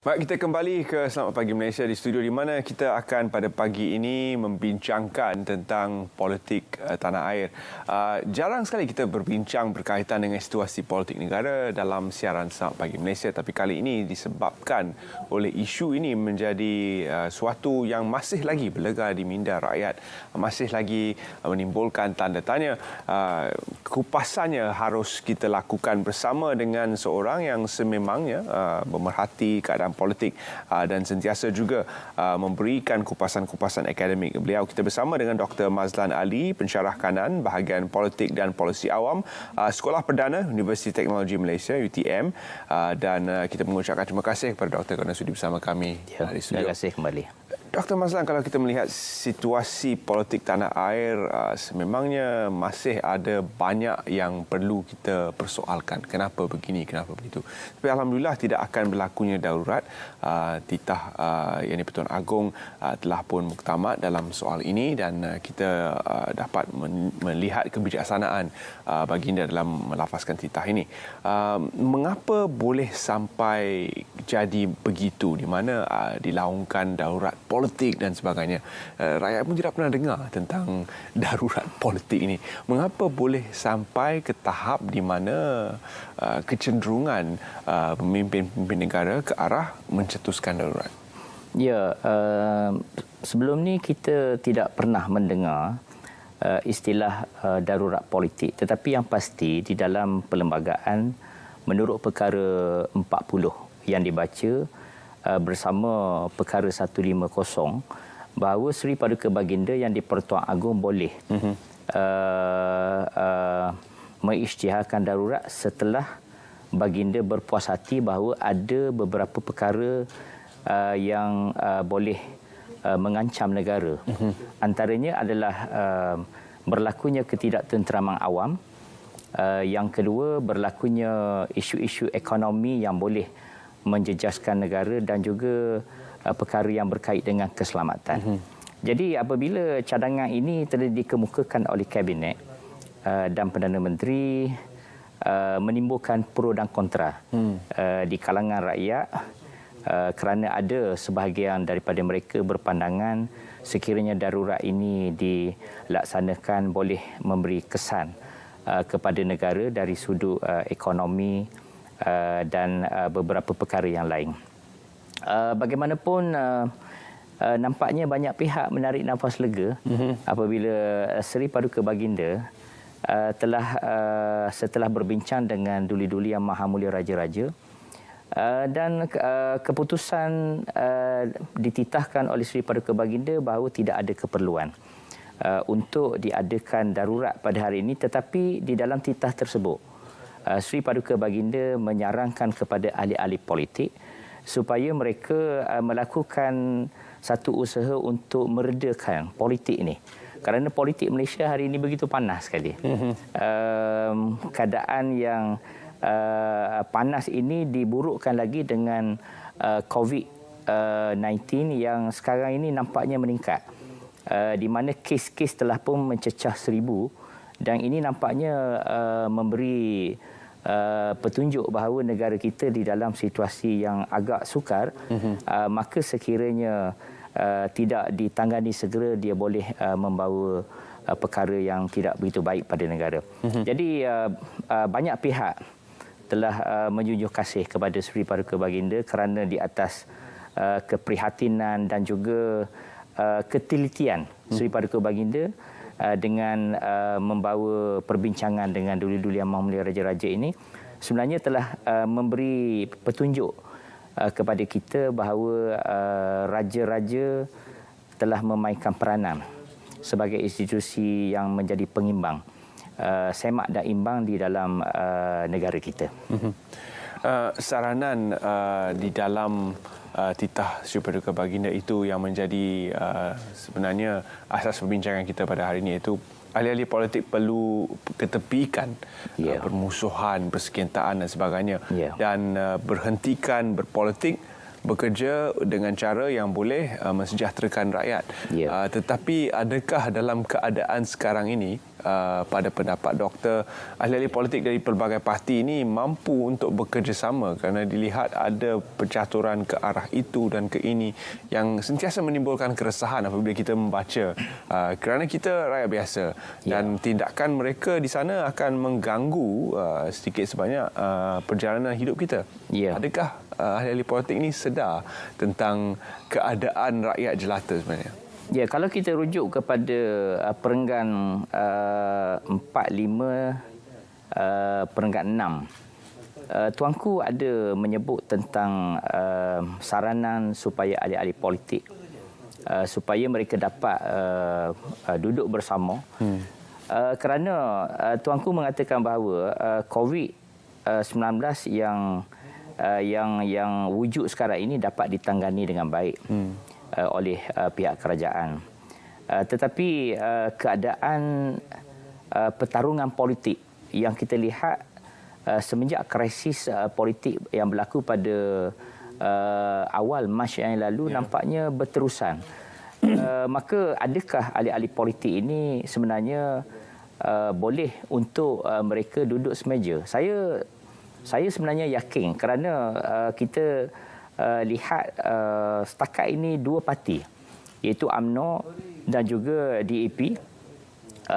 Baik, kita kembali ke Selamat Pagi Malaysia di studio di mana kita akan pada pagi ini membincangkan tentang politik tanah air. Jarang sekali kita berbincang berkaitan dengan situasi politik negara dalam siaran Selamat Pagi Malaysia, tapi kali ini disebabkan oleh isu ini menjadi suatu yang masih lagi berlega di minda rakyat, masih lagi menimbulkan tanda tanya. Kupasannya harus kita lakukan bersama dengan seorang yang sememangnya memerhati keadaan politik dan sentiasa juga memberikan kupasan-kupasan akademik beliau. Kita bersama dengan Dr. Mazlan Ali, pensyarah kanan bahagian politik dan polisi awam Sekolah Perdana Universiti Teknologi Malaysia UTM, dan kita mengucapkan terima kasih kepada Dr. kerana sudi bersama kami di studio. Terima kasih kembali. Dr. Mazlan, kalau kita melihat situasi politik tanah air, sememangnya masih ada banyak yang perlu kita persoalkan. Kenapa begini, kenapa begitu. Tapi Alhamdulillah tidak akan berlakunya darurat. Titah Yang di-Pertuan Agong telah pun muktamad dalam soal ini dan kita dapat melihat kebijaksanaan baginda dalam melafazkan titah ini. Mengapa boleh sampai jadi begitu di mana dilaungkan darurat politik dan sebagainya? Rakyat pun tidak pernah dengar tentang darurat politik ini. Mengapa boleh sampai ke tahap di mana kecenderungan pemimpin-pemimpin negara ke arah mencetuskan darurat? Ya, sebelum ni kita tidak pernah mendengar istilah darurat politik. Tetapi yang pasti di dalam perlembagaan menurut perkara 40 yang dibaca bersama perkara 150 bahawa Seri Paduka Baginda Yang di-Pertuan Agong boleh mengisytiharkan darurat setelah baginda berpuas hati bahawa ada beberapa perkara yang boleh mengancam negara. Antaranya adalah berlakunya ketidaktenteraman awam. Yang kedua, berlakunya isu-isu ekonomi yang boleh menjejaskan negara dan juga perkara yang berkait dengan keselamatan. Jadi apabila cadangan ini telah dikemukakan oleh Kabinet dan Perdana Menteri, menimbulkan pro dan kontra di kalangan rakyat, kerana ada sebahagian daripada mereka berpandangan sekiranya darurat ini dilaksanakan boleh memberi kesan kepada negara dari sudut ekonomi dan beberapa perkara yang lain. Bagaimanapun nampaknya banyak pihak menarik nafas lega apabila Seri Paduka Baginda setelah berbincang dengan duli-duli Yang Maha Mulia Raja-Raja dan keputusan dititahkan oleh Seri Paduka Baginda bahawa tidak ada keperluan untuk diadakan darurat pada hari ini, tetapi di dalam titah tersebut Seri Paduka Baginda menyarankan kepada ahli-ahli politik supaya mereka melakukan satu usaha untuk meredakan politik ini. Kerana politik Malaysia hari ini begitu panas sekali. Keadaan yang panas ini diburukkan lagi dengan COVID-19 yang sekarang ini nampaknya meningkat. Di mana kes-kes telah pun mencecah 1,000 dan ini nampaknya memberi petunjuk bahawa negara kita di dalam situasi yang agak sukar. Maka sekiranya tidak ditangani segera, dia boleh membawa perkara yang tidak begitu baik pada negara. Jadi banyak pihak telah menjunjung kasih kepada Seri Paduka Baginda kerana di atas keprihatinan dan juga ketelitian Seri Paduka Baginda dengan membawa perbincangan dengan duli-duli Yang Maha Mulia Raja-Raja ini sebenarnya telah memberi petunjuk kepada kita bahawa raja-raja telah memainkan peranan sebagai institusi yang menjadi pengimbang, semak dan imbang di dalam negara kita. Saranan di dalam titah Seri Paduka Baginda itu yang menjadi sebenarnya asas perbincangan kita pada hari ini, iaitu ahli-ahli politik perlu ketepikan permusuhan, persekiantaan dan sebagainya, dan berhentikan berpolitik bekerja dengan cara yang boleh mensejahterakan rakyat. Tetapi adakah dalam keadaan sekarang ini pada pendapat doktor, ahli-ahli politik dari pelbagai parti ini mampu untuk bekerjasama kerana dilihat ada percaturan ke arah itu dan ke ini yang sentiasa menimbulkan keresahan apabila kita membaca kerana kita rakyat biasa dan tindakan mereka di sana akan mengganggu sedikit sebanyak perjalanan hidup kita. Adakah ahli-ahli politik ini sedar tentang keadaan rakyat jelata sebenarnya? Ya, kalau kita rujuk kepada perenggan 4, 5, perenggan 6, Tuanku ada menyebut tentang saranan supaya ahli-ahli politik supaya mereka dapat duduk bersama. Kerana Tuanku mengatakan bahawa COVID-19 yang wujud sekarang ini dapat ditangani dengan baik oleh pihak kerajaan. Tetapi keadaan pertarungan politik yang kita lihat semenjak krisis politik yang berlaku pada awal Mac yang lalu nampaknya berterusan. Maka adakah ahli-ahli politik ini sebenarnya boleh untuk mereka duduk semeja? Saya sebenarnya yakin kerana kita lihat setakat ini dua parti iaitu UMNO dan juga DAP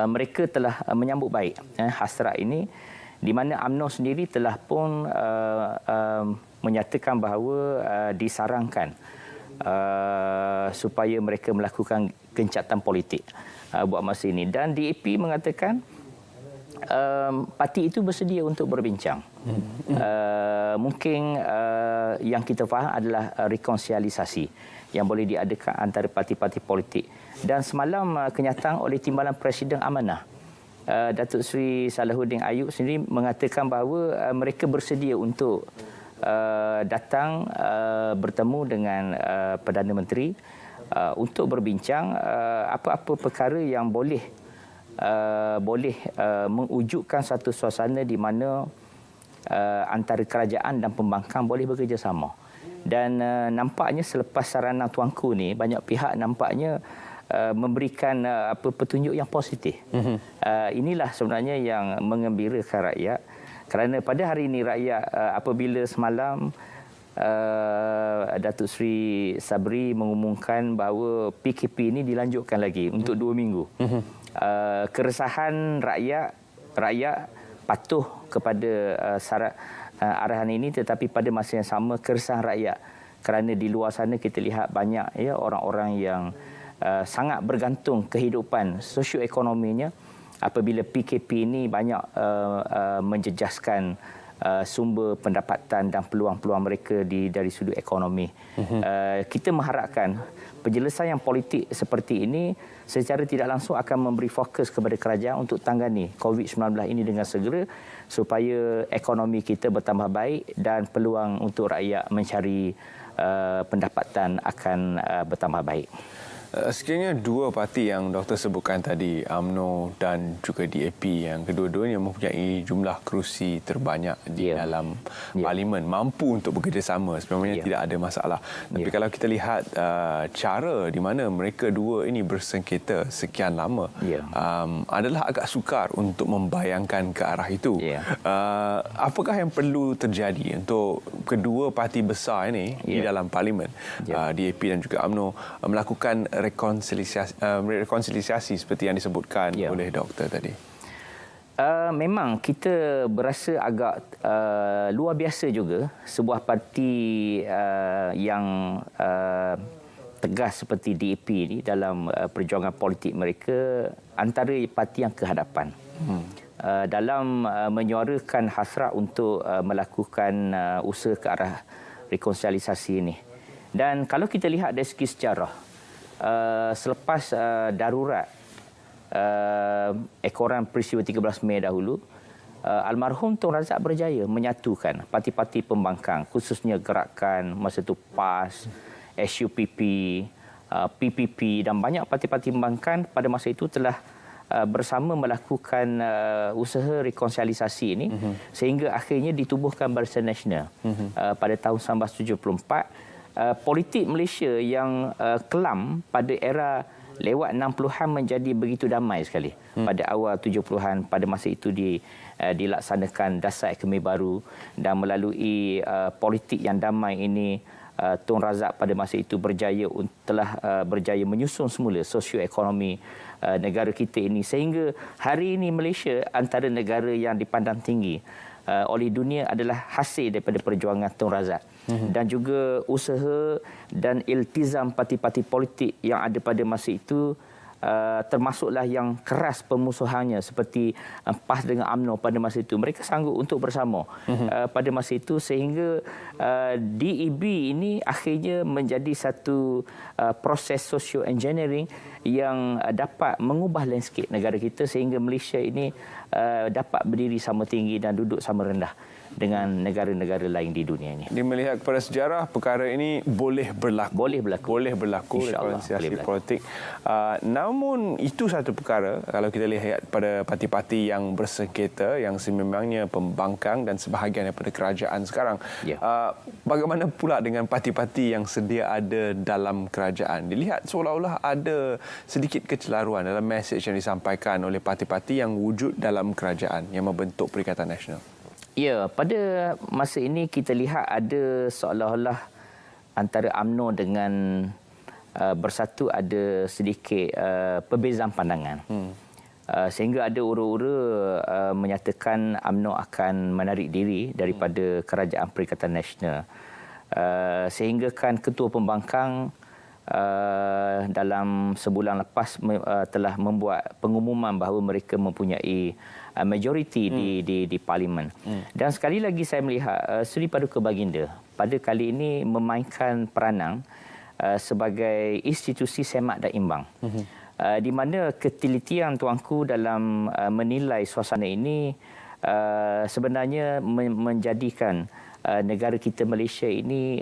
mereka telah menyambut baik hasrat ini, di mana UMNO sendiri telah pun menyatakan bahawa disarankan supaya mereka melakukan gencatan politik buat masa ini, dan DAP mengatakan parti itu bersedia untuk berbincang. Mungkin yang kita faham adalah rekonsiliasi yang boleh diadakan antara parti-parti politik. Dan semalam kenyataan oleh Timbalan Presiden Amanah, Datuk Seri Salahuddin Ayub sendiri mengatakan bahawa mereka bersedia untuk datang bertemu dengan Perdana Menteri untuk berbincang apa-apa perkara yang boleh mewujudkan satu suasana di mana antara kerajaan dan pembangkang boleh bekerjasama. Dan nampaknya selepas saranan Tuanku ni, banyak pihak nampaknya memberikan petunjuk yang positif. Inilah sebenarnya yang mengembirakan rakyat, kerana pada hari ini rakyat apabila semalam Datuk Seri Sabri mengumumkan bahawa PKP ini dilanjutkan lagi untuk 2 minggu. Keresahan rakyat patuh kepada arahan ini, tetapi pada masa yang sama keresahan rakyat kerana di luar sana kita lihat banyak orang-orang yang sangat bergantung kehidupan sosioekonominya apabila PKP ini banyak menjejaskan sumber pendapatan dan peluang-peluang mereka dari sudut ekonomi. Kita mengharapkan penyelesaian politik seperti ini secara tidak langsung akan memberi fokus kepada kerajaan untuk tangani COVID-19 ini dengan segera supaya ekonomi kita bertambah baik dan peluang untuk rakyat mencari pendapatan akan bertambah baik. Sekiranya dua parti yang doktor sebutkan tadi, UMNO dan juga DAP, yang kedua-duanya mempunyai jumlah kerusi terbanyak di dalam parlimen, mampu untuk bekerjasama, sebenarnya tidak ada masalah. Tapi kalau kita lihat cara di mana mereka dua ini bersengketa sekian lama, adalah agak sukar untuk membayangkan ke arah itu. Apakah yang perlu terjadi untuk kedua parti besar ini di dalam parlimen, DAP dan juga UMNO, melakukan rekonsiliasi seperti yang disebutkan oleh doktor tadi? Memang kita berasa agak luar biasa juga sebuah parti yang tegas seperti DAP ini dalam perjuangan politik mereka antara parti yang kehadapan dalam menyuarakan hasrat untuk melakukan usaha ke arah rekonsiliasi ini. Dan kalau kita lihat dari segi sejarah, selepas darurat ekoran peristiwa 13 Mei dahulu, almarhum Tun Razak berjaya menyatukan parti-parti pembangkang, khususnya Gerakan masa itu PAS, SUPP, PPP dan banyak parti-parti pembangkang pada masa itu telah bersama melakukan usaha rekonsiliasi ini sehingga akhirnya ditubuhkan Barisan Nasional pada tahun 1974. politik Malaysia yang kelam pada era lewat 60-an menjadi begitu damai sekali. Pada awal 70-an, pada masa itu dilaksanakan dasar ekonomi baru, dan melalui politik yang damai ini, Tun Razak pada masa itu telah berjaya menyusun semula sosioekonomi negara kita ini, sehingga hari ini Malaysia antara negara yang dipandang tinggi oleh dunia adalah hasil daripada perjuangan Tun Razak. Dan juga usaha dan iltizam parti-parti politik yang ada pada masa itu, termasuklah yang keras pemusuhannya seperti PAS dengan UMNO pada masa itu. Mereka sanggup untuk bersama pada masa itu, sehingga DEB ini akhirnya menjadi satu proses socio-engineering yang dapat mengubah landscape negara kita, sehingga Malaysia ini dapat berdiri sama tinggi dan duduk sama rendah dengan negara-negara lain di dunia ini. Dia melihat kepada sejarah, perkara ini boleh berlaku. Boleh berlaku dalam siasat politik. Namun itu satu perkara kalau kita lihat pada parti-parti yang bersengketa, yang sememangnya pembangkang dan sebahagian daripada kerajaan sekarang. Bagaimana pula dengan parti-parti yang sedia ada dalam kerajaan? Dilihat seolah-olah ada sedikit kecelaruan dalam mesej yang disampaikan oleh parti-parti yang wujud dalam kerajaan yang membentuk Perikatan Nasional. Ya, pada masa ini kita lihat ada seolah-olah antara UMNO dengan Bersatu ada sedikit perbezaan pandangan. Sehingga ada ura-ura menyatakan UMNO akan menarik diri daripada Kerajaan Perikatan Nasional. Sehingga kan Ketua Pembangkang dalam sebulan lepas telah membuat pengumuman bahawa mereka mempunyai majoriti di parlimen. Dan sekali lagi saya melihat Seri Paduka Baginda pada kali ini memainkan peranan sebagai institusi semak dan imbang. Di mana ketelitian tuanku dalam menilai suasana ini sebenarnya menjadikan negara kita Malaysia ini,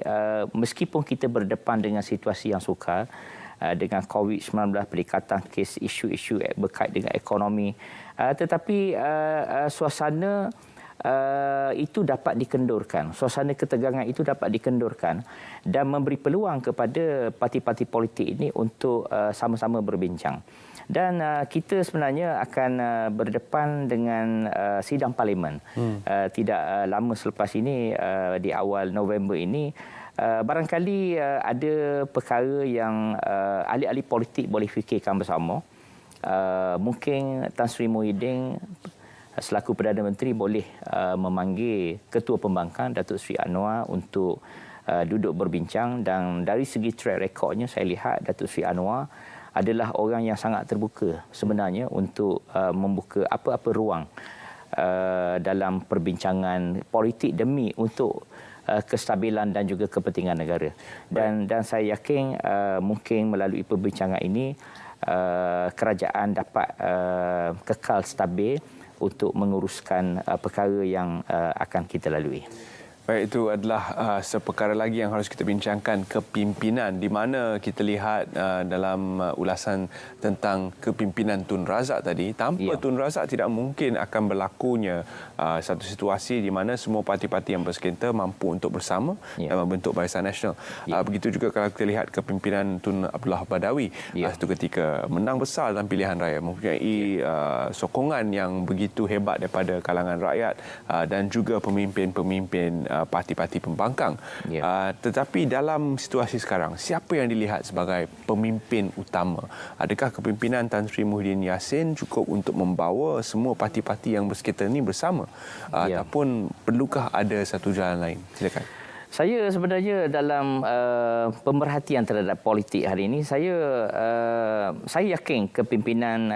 meskipun kita berdepan dengan situasi yang sukar, dengan COVID-19, peningkatan kes, isu-isu berkait dengan ekonomi, tetapi suasana itu dapat dikendurkan, suasana ketegangan itu dapat dikendurkan dan memberi peluang kepada parti-parti politik ini untuk sama-sama berbincang. Dan kita sebenarnya akan berdepan dengan sidang parlimen. Tidak lama selepas ini, di awal November ini, barangkali ada perkara yang ahli-ahli politik boleh fikirkan bersama. Mungkin Tan Sri Muhyiddin selaku Perdana Menteri boleh memanggil Ketua Pembangkang Datuk Seri Anwar untuk duduk berbincang, dan dari segi track recordnya saya lihat Datuk Seri Anwar adalah orang yang sangat terbuka sebenarnya untuk membuka apa-apa ruang dalam perbincangan politik demi untuk kestabilan dan juga kepentingan negara. Dan saya yakin mungkin melalui perbincangan ini kerajaan dapat kekal stabil untuk menguruskan perkara yang akan kita lalui. Baik, itu adalah seperkara lagi yang harus kita bincangkan, kepimpinan, di mana kita lihat dalam ulasan tentang kepimpinan Tun Razak tadi, tanpa Tun Razak tidak mungkin akan berlakunya satu situasi di mana semua parti-parti yang bersengketa mampu untuk bersama dan membentuk Barisan Nasional. Begitu juga kalau kita lihat kepimpinan Tun Abdullah Badawi, satu ketika menang besar dalam pilihan raya, mempunyai sokongan yang begitu hebat daripada kalangan rakyat dan juga pemimpin-pemimpin parti-parti pembangkang. Tetapi dalam situasi sekarang, siapa yang dilihat sebagai pemimpin utama? Adakah kepimpinan Tan Sri Muhyiddin Yassin cukup untuk membawa semua parti-parti yang bersengketa ini bersama? Ataupun perlukah ada satu jalan lain? Silakan. Saya sebenarnya dalam pemerhatian terhadap politik hari ini, saya yakin kepimpinan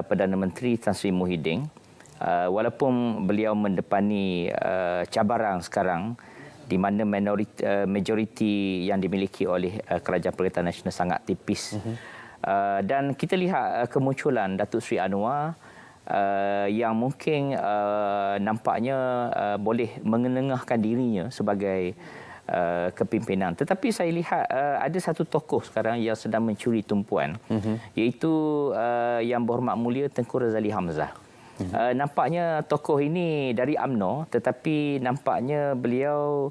Perdana Menteri Tan Sri Muhyiddin, walaupun beliau mendepani cabaran sekarang di mana majoriti yang dimiliki oleh Kerajaan Perikatan Nasional sangat tipis. Dan kita lihat kemunculan Datuk Seri Anwar yang mungkin nampaknya boleh mengenengahkan dirinya sebagai kepimpinan. Tetapi saya lihat ada satu tokoh sekarang yang sedang mencuri tumpuan, iaitu Yang Berhormat Mulia Tengku Razali Hamzah. Nampaknya tokoh ini dari UMNO, tetapi nampaknya beliau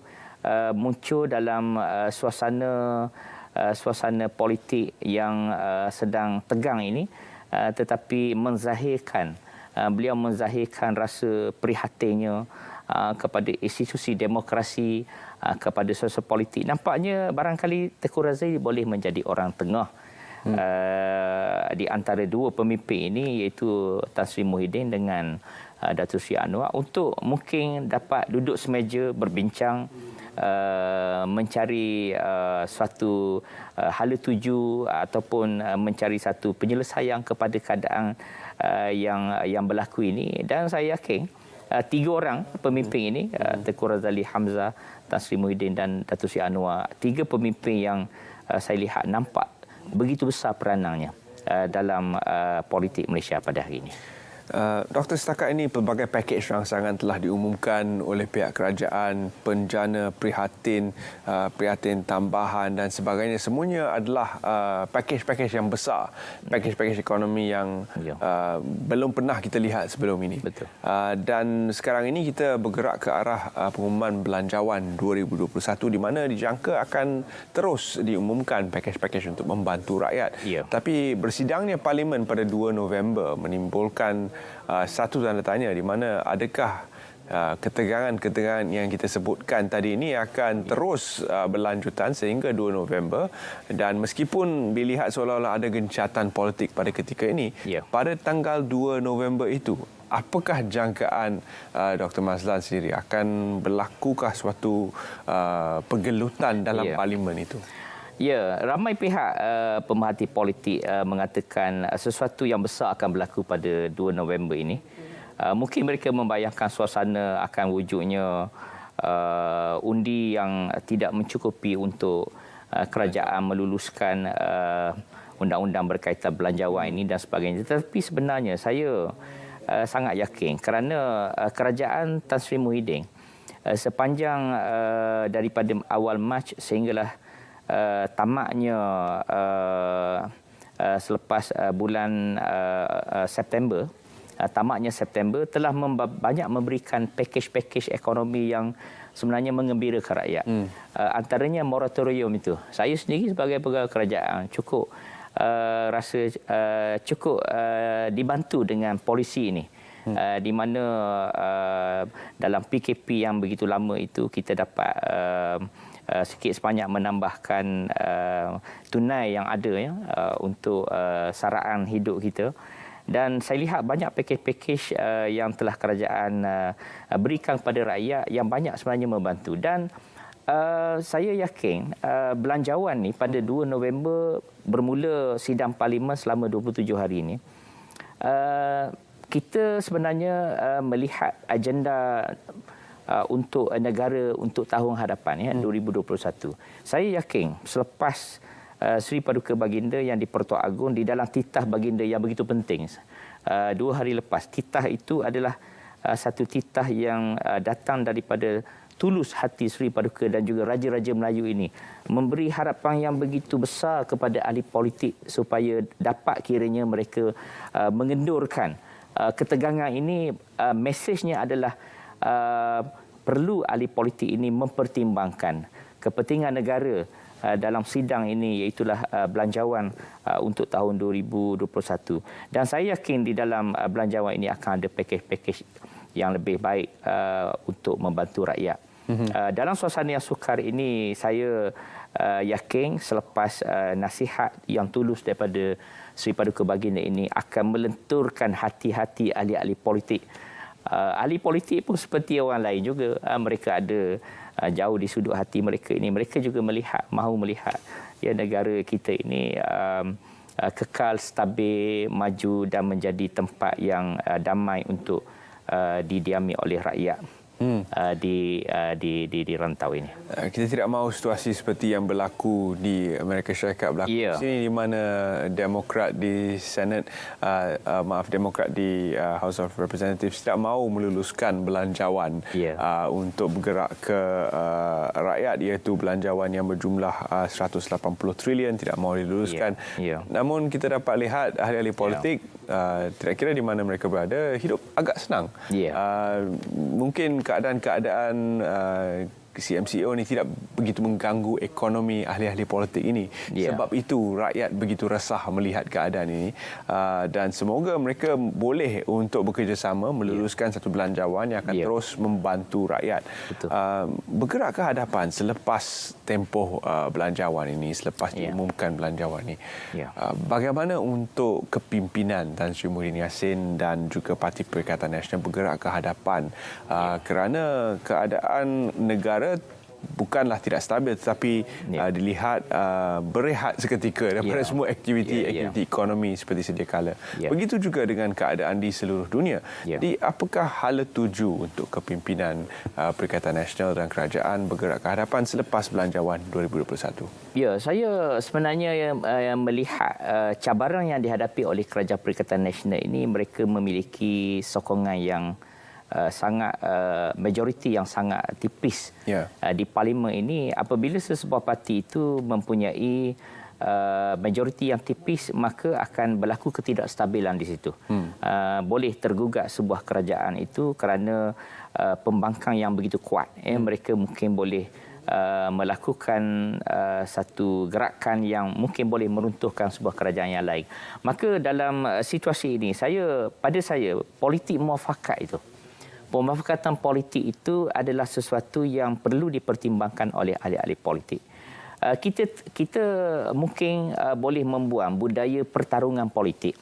muncul dalam suasana politik yang sedang tegang ini, tetapi beliau menzahirkan rasa prihatinnya kepada institusi demokrasi, kepada suasana politik. Nampaknya barangkali Tengku Razali boleh menjadi orang tengah di antara dua pemimpin ini, iaitu Tan Sri Muhyiddin dengan Datuk Seri Anwar, untuk mungkin dapat duduk semeja berbincang, mencari suatu hala tuju ataupun mencari satu penyelesaian kepada keadaan yang berlaku ini. Dan saya yakin tiga orang pemimpin ini, Tengku Razali Hamzah, Tan Sri Muhyiddin dan Datuk Seri Anwar, tiga pemimpin yang saya lihat nampak begitu besar peranannya dalam politik Malaysia pada hari ini. Doktor, setakat ini pelbagai pakej rangsangan telah diumumkan oleh pihak kerajaan, penjana, prihatin tambahan dan sebagainya. Semuanya adalah pakej-pakej yang besar, pakej-pakej ekonomi yang belum pernah kita lihat sebelum ini. Betul. Dan sekarang ini kita bergerak ke arah pengumuman Belanjawan 2021 di mana dijangka akan terus diumumkan pakej-pakej untuk membantu rakyat. Ya. Tapi bersidangnya Parlimen pada 2 November menimbulkan satu tanda tanya di mana adakah ketegangan-ketegangan yang kita sebutkan tadi ini akan terus berlanjutan sehingga 2 November, dan meskipun dilihat seolah-olah ada gencatan politik pada ketika ini, pada tanggal 2 November itu, apakah jangkaan Dr. Mazlan sendiri, akan berlakukah suatu pergelutan dalam Parlimen itu? Ya, ramai pihak pemerhati politik mengatakan sesuatu yang besar akan berlaku pada 2 November ini. Mungkin mereka membayangkan suasana akan wujudnya undi yang tidak mencukupi untuk kerajaan meluluskan undang-undang berkaitan belanjawan ini dan sebagainya. Tetapi sebenarnya saya sangat yakin kerana kerajaan Tan Sri Muhyiddin sepanjang daripada awal Mac sehinggalah tamaknya selepas bulan September, telah banyak memberikan pakej-pakej ekonomi yang sebenarnya mengembirakan rakyat. Antaranya moratorium itu. Saya sendiri sebagai pegawai kerajaan cukup dibantu dengan polisi ini. Di mana dalam PKP yang begitu lama itu kita dapat sikit sebanyak menambahkan tunai yang ada untuk saraan hidup kita. Dan saya lihat banyak pakej-pakej yang telah kerajaan berikan kepada rakyat yang banyak sebenarnya membantu. Dan saya yakin belanjawan ni pada 2 November bermula sidang Parlimen selama 27 hari ini. Kita sebenarnya melihat agenda untuk negara untuk tahun hadapan 2021. Saya yakin selepas Seri Paduka Baginda yang di Pertuan Agong di dalam titah baginda yang begitu penting 2 hari lepas, titah itu adalah satu titah yang datang daripada tulus hati Seri Paduka dan juga raja-raja Melayu ini, memberi harapan yang begitu besar kepada ahli politik supaya dapat kiranya mereka mengendurkan ketegangan ini. Mesejnya adalah perlu ahli politik ini mempertimbangkan kepentingan negara dalam sidang ini, iaitulah belanjawan untuk tahun 2021. Dan saya yakin di dalam belanjawan ini akan ada pakej-pakej yang lebih baik untuk membantu rakyat. Dalam suasana yang sukar ini, saya yakin selepas nasihat yang tulus daripada Seri Paduka Baginda ini akan melenturkan hati-hati ahli-ahli politik. Ahli politik pun seperti orang lain juga. Mereka ada jauh di sudut hati mereka ini. Mereka juga mahu melihat negara kita ini kekal, stabil, maju dan menjadi tempat yang damai untuk didiami oleh rakyat. Di rantau ini. Kita tidak mahu situasi seperti yang berlaku di Amerika Syarikat berlaku di sini, di mana Demokrat di Senate, Demokrat di House of Representatives tidak mahu meluluskan belanjawan untuk bergerak ke rakyat, iaitu belanjawan yang berjumlah 180 trilion tidak mahu diluluskan. Namun kita dapat lihat ahli-ahli politik tidak kira di mana mereka berada, hidup agak senang. Mungkin keadaan-keadaan CMCO ni tidak begitu mengganggu ekonomi ahli-ahli politik ini. Sebab itu rakyat begitu resah melihat keadaan ini, dan semoga mereka boleh untuk bekerjasama meluluskan satu belanjawan yang akan terus membantu rakyat. Bergerak ke hadapan selepas tempoh belanjawan ini, selepas diumumkan belanjawan ini. Bagaimana untuk kepimpinan Tan Sri Muhyiddin Yassin dan juga Parti Perikatan Nasional bergerak ke hadapan, kerana keadaan negara bukanlah tidak stabil, tetapi dilihat berehat seketika daripada semua aktiviti ekonomi seperti sedia kala. Begitu juga dengan keadaan di seluruh dunia. Jadi apakah hala tuju untuk kepimpinan Perikatan Nasional dan kerajaan bergerak ke hadapan selepas belanjawan 2021? Ya, saya sebenarnya melihat cabaran yang dihadapi oleh Kerajaan Perikatan Nasional ini, mereka memiliki sokongan yang sangat majoriti yang sangat tipis di parlimen ini. Apabila sesebuah parti itu mempunyai majoriti yang tipis, maka akan berlaku ketidakstabilan di situ. Boleh tergugat sebuah kerajaan itu kerana pembangkang yang begitu kuat. Mereka mungkin boleh melakukan satu gerakan yang mungkin boleh meruntuhkan sebuah kerajaan yang lain. Maka dalam situasi ini, pada saya politik muafakat itu, pemufakatan politik itu adalah sesuatu yang perlu dipertimbangkan oleh ahli-ahli politik. Kita mungkin boleh membuang budaya pertarungan politik.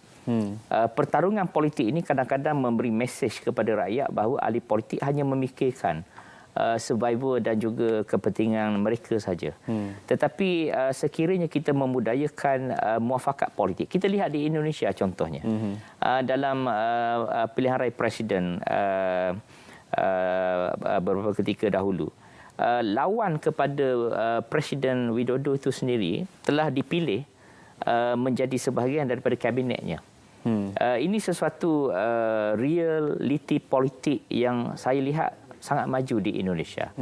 Pertarungan politik ini kadang-kadang memberi mesej kepada rakyat bahawa ahli politik hanya memikirkan survival dan juga kepentingan mereka saja. Tetapi sekiranya kita membudayakan muafakat politik, kita lihat di Indonesia contohnya, dalam pilihan raya presiden beberapa ketika dahulu, lawan kepada Presiden Widodo itu sendiri telah dipilih menjadi sebahagian daripada kabinetnya. Ini sesuatu realiti politik yang saya lihat sangat maju di Indonesia.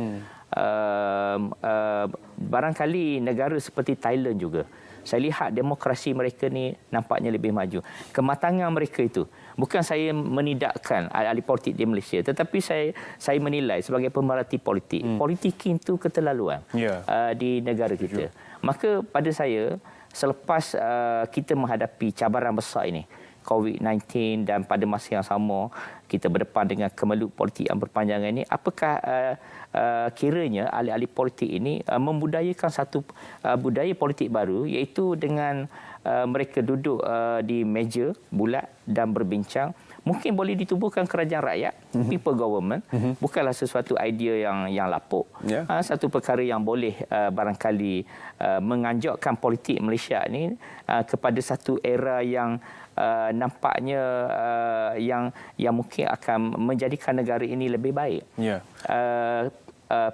Barangkali negara seperti Thailand juga, saya lihat demokrasi mereka ni nampaknya lebih maju. Kematangan mereka itu, bukan saya menidakkan ahli politik di Malaysia, tetapi saya menilai sebagai pemerhati politik, politik itu keterlaluan di negara kita. Maka pada saya, selepas kita menghadapi cabaran besar ini, COVID-19, dan pada masa yang sama kita berdepan dengan kemelut politik yang berpanjangan ini, apakah kiranya ahli-ahli politik ini membudayakan satu budaya politik baru, iaitu dengan mereka duduk di meja bulat dan berbincang. Mungkin boleh ditubuhkan kerajaan rakyat, people government, bukanlah sesuatu idea yang lapuk. Satu perkara yang boleh barangkali menganjurkan politik Malaysia ini kepada satu era yang nampaknya yang mungkin akan menjadikan negara ini lebih baik.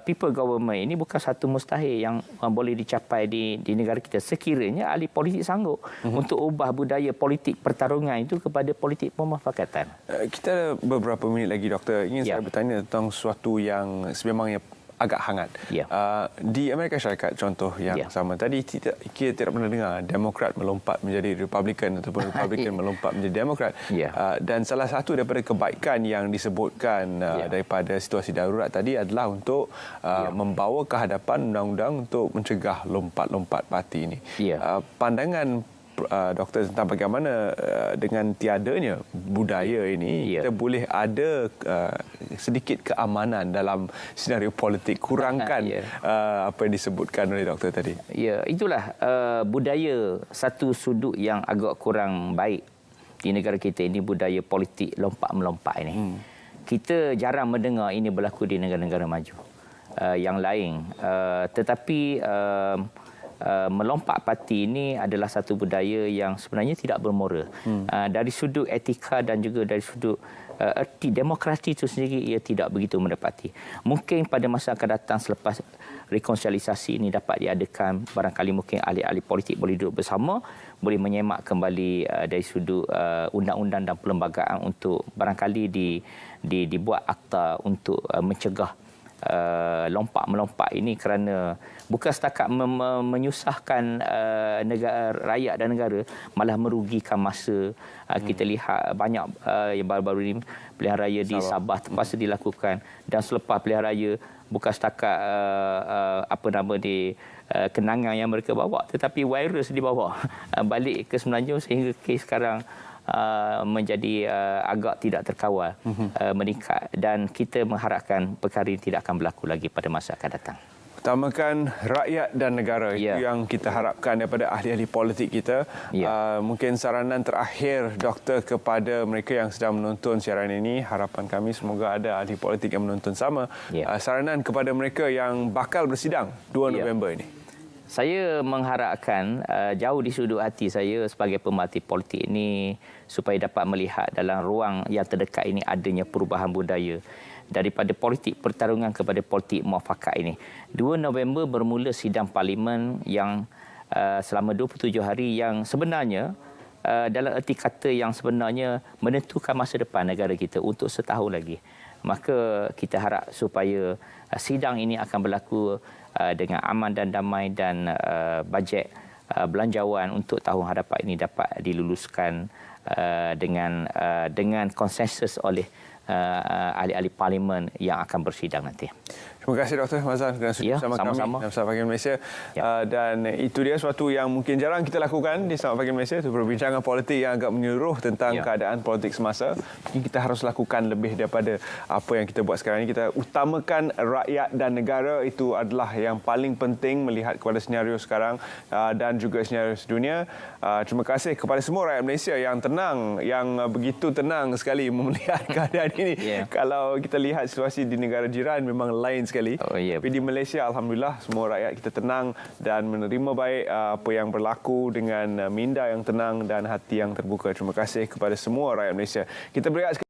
People government ini bukan satu mustahil yang boleh dicapai di negara kita, sekiranya ahli politik sanggup untuk ubah budaya politik pertarungan itu kepada politik pemufakatan. Kita ada beberapa minit lagi, Doktor. Ingin saya bertanya tentang sesuatu yang sememangnya agak hangat. Di Amerika Syarikat, contoh yang sama tadi, kita tidak pernah dengar Demokrat melompat menjadi Republican ataupun Republican melompat menjadi Demokrat. Dan salah satu daripada kebaikan yang disebutkan daripada situasi darurat tadi adalah untuk membawa ke hadapan undang-undang untuk mencegah lompat-lompat parti ini. Pandangan Doktor tentang bagaimana dengan tiadanya budaya ini kita boleh ada sedikit keamanan dalam senario politik, kurangkan apa yang disebutkan oleh Doktor tadi. Ya, itulah budaya satu sudut yang agak kurang baik di negara kita ini, budaya politik lompat-melompat ini. Kita jarang mendengar ini berlaku di negara-negara maju yang lain. Tetapi melompat parti ini adalah satu budaya yang sebenarnya tidak bermoral. Dari sudut etika dan juga dari sudut erti demokrasi itu sendiri, ia tidak begitu mendapati. Mungkin pada masa akan datang selepas rekonsiliasi ini dapat diadakan, barangkali mungkin ahli-ahli politik boleh duduk bersama, boleh menyemak kembali dari sudut undang-undang dan perlembagaan untuk barangkali dibuat akta untuk mencegah lompat-melompat ini kerana bukan setakat menyusahkan negara, rakyat dan negara, malah merugikan masa. Kita lihat banyak yang baru-baru ini pilihan raya di Sabah terpaksa dilakukan, dan selepas pilihan raya bukan setakat kenangan yang mereka bawa, tetapi virus dibawa balik ke Semenanjung sehingga kes sekarang menjadi agak tidak terkawal, meningkat, dan kita mengharapkan perkara ini tidak akan berlaku lagi pada masa akan datang. Utamakan rakyat dan negara, itu yang kita harapkan daripada ahli-ahli politik kita. Mungkin saranan terakhir Doktor kepada mereka yang sedang menonton siaran ini, harapan kami semoga ada ahli politik yang menonton sama. Saranan kepada mereka yang bakal bersidang 2 November ini. Saya mengharapkan jauh di sudut hati saya sebagai pemerhati politik ini supaya dapat melihat dalam ruang yang terdekat ini adanya perubahan budaya daripada politik pertarungan kepada politik muafakat ini. 2 November bermula sidang parlimen yang selama 27 hari yang sebenarnya dalam erti kata yang sebenarnya menentukan masa depan negara kita untuk setahun lagi. Maka kita harap supaya sidang ini akan berlaku dengan aman dan damai, dan bajet belanjawan untuk tahun hadapan ini dapat diluluskan dengan konsensus oleh ahli-ahli parlimen yang akan bersidang nanti. Terima kasih Dr. Mazlan kerana sudi bersama kami dalam Selamat Pagi Malaysia. Dan itu dia sesuatu yang mungkin jarang kita lakukan di Selamat Pagi Malaysia, itu perbincangan politik yang agak menyeluruh tentang keadaan politik semasa. Mungkin kita harus lakukan lebih daripada apa yang kita buat sekarang ini. Kita utamakan rakyat dan negara, itu adalah yang paling penting melihat kepada senario sekarang dan juga senario sedunia. Terima kasih kepada semua rakyat Malaysia yang tenang, yang begitu tenang sekali melihat keadaan ini. Kalau kita lihat situasi di negara jiran memang lain sekali. Tapi di Malaysia, alhamdulillah, semua rakyat kita tenang dan menerima baik apa yang berlaku dengan minda yang tenang dan hati yang terbuka. Terima kasih kepada semua rakyat Malaysia. Kita berehat